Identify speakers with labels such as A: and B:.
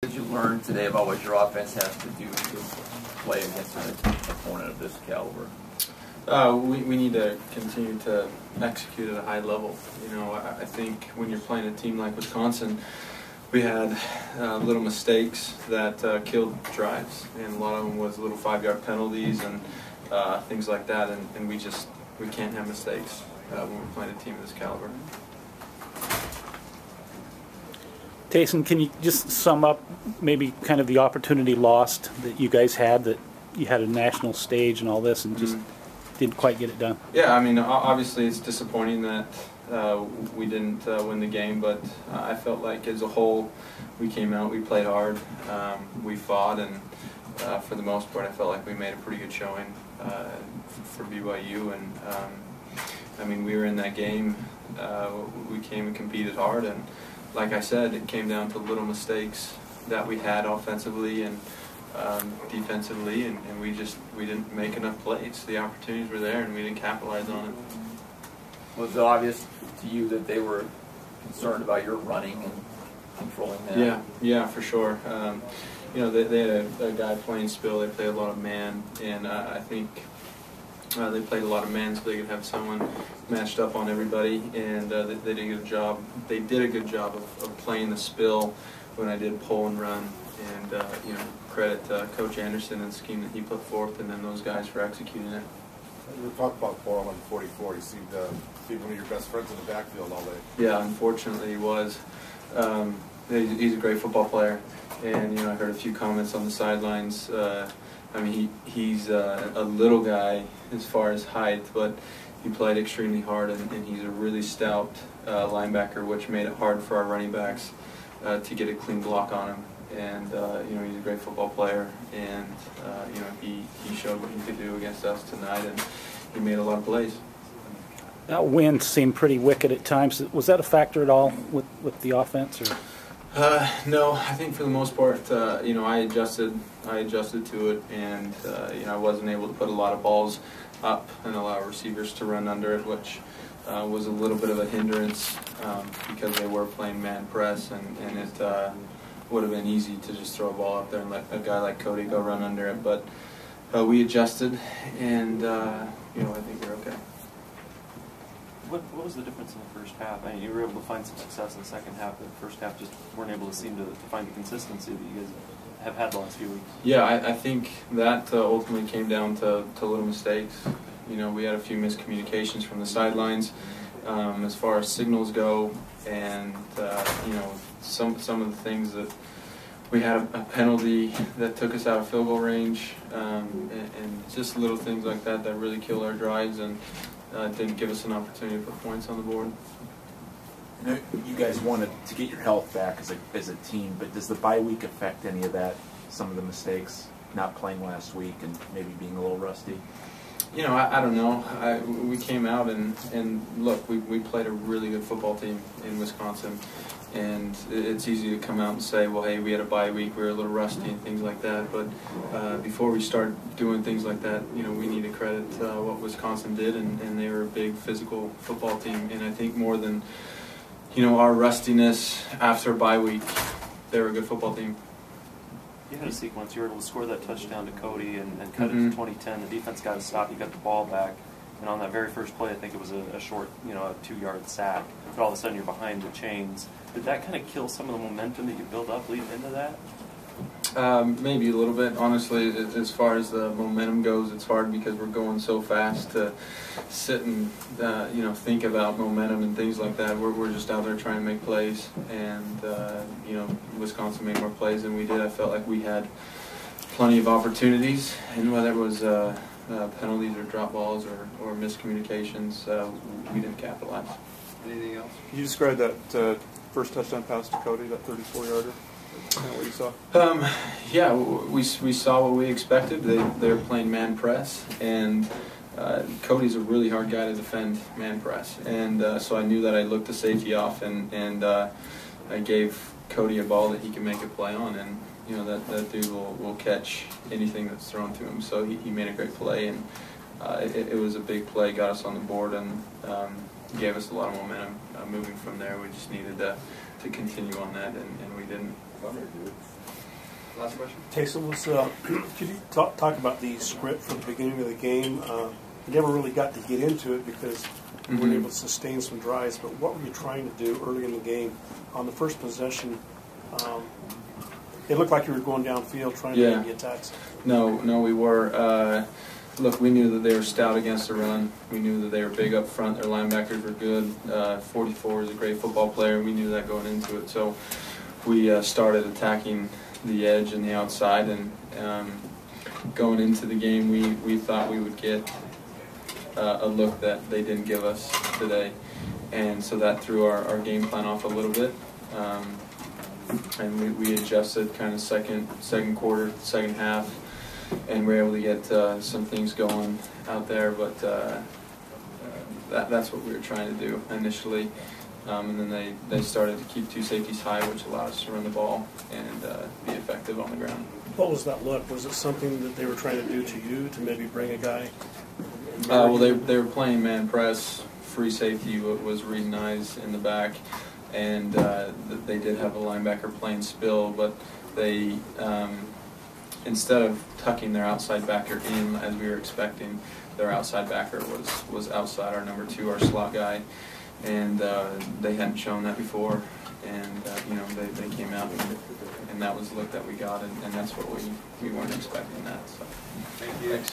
A: What did you learn today about what your offense has to do to play against an opponent of this caliber?
B: We need to continue to execute at a high level. You know, I think when you're playing a team like Wisconsin, we had little mistakes that killed drives, and a lot of them was little 5-yard penalties and things like that. And we can't have mistakes when we're playing a team of this caliber.
C: Taysom, can you just sum up maybe kind of the opportunity lost that you guys had, that you had a national stage and all this and just didn't quite get it done?
B: Yeah, I mean, obviously it's disappointing that we didn't win the game, but I felt like as a whole we came out, we played hard, we fought, and for the most part I felt like we made a pretty good showing for BYU. And I mean, we were in that game, we came and competed hard, and like I said, it came down to little mistakes that we had offensively and defensively, and we didn't make enough plays. The opportunities were there, and we didn't capitalize on it.
A: Was it obvious to you that they were concerned about your running and controlling that?
B: Yeah, for sure. You know, they had a guy playing spill. They played a lot of man, and I think they played a lot of man so they could have someone matched up on everybody, and they did a good job. They did a good job of playing the spill when I did pull and run, and you know, credit Coach Anderson and the scheme that he put forth, and then those guys for executing it.
D: We were talking about Paul on 44. He seemed to be one of your best friends in the backfield all day.
B: Yeah, unfortunately he was. He's a great football player, and you know, I heard a few comments on the sidelines. I mean, he's a little guy as far as height, but he played extremely hard, and he's a really stout linebacker, which made it hard for our running backs to get a clean block on him. And you know, he's a great football player, and you know, he showed what he could do against us tonight, and he made a lot of plays.
C: That wind seemed pretty wicked at times. Was that a factor at all with the offense? Or?
B: No, I think for the most part, you know, I adjusted to it, and you know, I wasn't able to put a lot of balls up and allow receivers to run under it, which was a little bit of a hindrance because they were playing man press, and it would have been easy to just throw a ball up there and let a guy like Cody go run under it. But we adjusted, and you know, I think we're okay.
E: What was the difference in the first half? I mean, you were able to find some success in the second half, but the first half just weren't able to seem to find the consistency that you guys have had the last few weeks.
B: Yeah, I think that ultimately came down to little mistakes. You know, we had a few miscommunications from the sidelines as far as signals go, and you know, some of the things that we had a penalty that took us out of field goal range, and just little things like that that really killed our drives and didn't give us an opportunity to put points on the board.
F: You know, you guys wanted to get your health back as a team, but does the bye week affect any of that? Some of the mistakes, not playing last week and maybe being a little rusty?
B: You know, I don't know. We came out and look, we played a really good football team in Wisconsin, and it's easy to come out and say, well, hey, we had a bye week, we were a little rusty and things like that. But before we start doing things like that, you know, we need to credit what Wisconsin did, and they were a big physical football team. And I think more than, you know, our rustiness after bye week, they were a good football team.
E: You had a sequence. You were able to score that touchdown to Cody and cut it to 2010. The defense got a stop. You got the ball back. And on that very first play, I think it was a short, you know, a 2-yard sack. But all of a sudden, you're behind the chains. Did that kind of kill some of the momentum that you built up leading into that?
B: Maybe a little bit. Honestly, as far as the momentum goes, it's hard because we're going so fast to sit and you know, think about momentum and things like that. We're just out there trying to make plays, and you know, Wisconsin made more plays than we did. I felt like we had plenty of opportunities, and whether it was penalties or drop balls or miscommunications, we didn't capitalize.
G: Anything else? Can you describe that first touchdown pass to Cody, that 34-yarder? What you saw?
B: Yeah, we saw what we expected. They were playing man press, and Cody's a really hard guy to defend man press, and so I knew that I looked the safety off, and I gave Cody a ball that he can make a play on, and you know, that dude will catch anything that's thrown to him. So he made a great play, and it was a big play, got us on the board, and gave us a lot of momentum moving from there. We just needed to continue on that, and we didn't.
D: Bummer, dude.
B: Last question.
H: Taysom, could you talk about the script from the beginning of the game? You never really got to get into it because you weren't able to sustain some drives, but what were you trying to do early in the game? On the first possession, it looked like you were going downfield trying to maybe attack something.
B: No, we were. Look, we knew that they were stout against the run. We knew that they were big up front. Their linebackers were good. 44 is a great football player. We knew that going into it. So we started attacking the edge and the outside, and going into the game, we thought we would get a look that they didn't give us today, and so that threw our game plan off a little bit, and we adjusted kind of second quarter, second half, and we were able to get some things going out there, but that's what we were trying to do initially. And then they started to keep two safeties high, which allowed us to run the ball and be effective on the ground.
H: What was that look? Was it something that they were trying to do to you to maybe bring a guy?
B: Well, they were playing man press. Free safety was reading eyes in the back, and they did have a linebacker playing spill, but they instead of tucking their outside backer in as we were expecting, their outside backer was outside our number 2, our slot guy. And they hadn't shown that before, and they came out, and that was the look that we got, and that's what we weren't expecting that. So. Thank you. Thanks.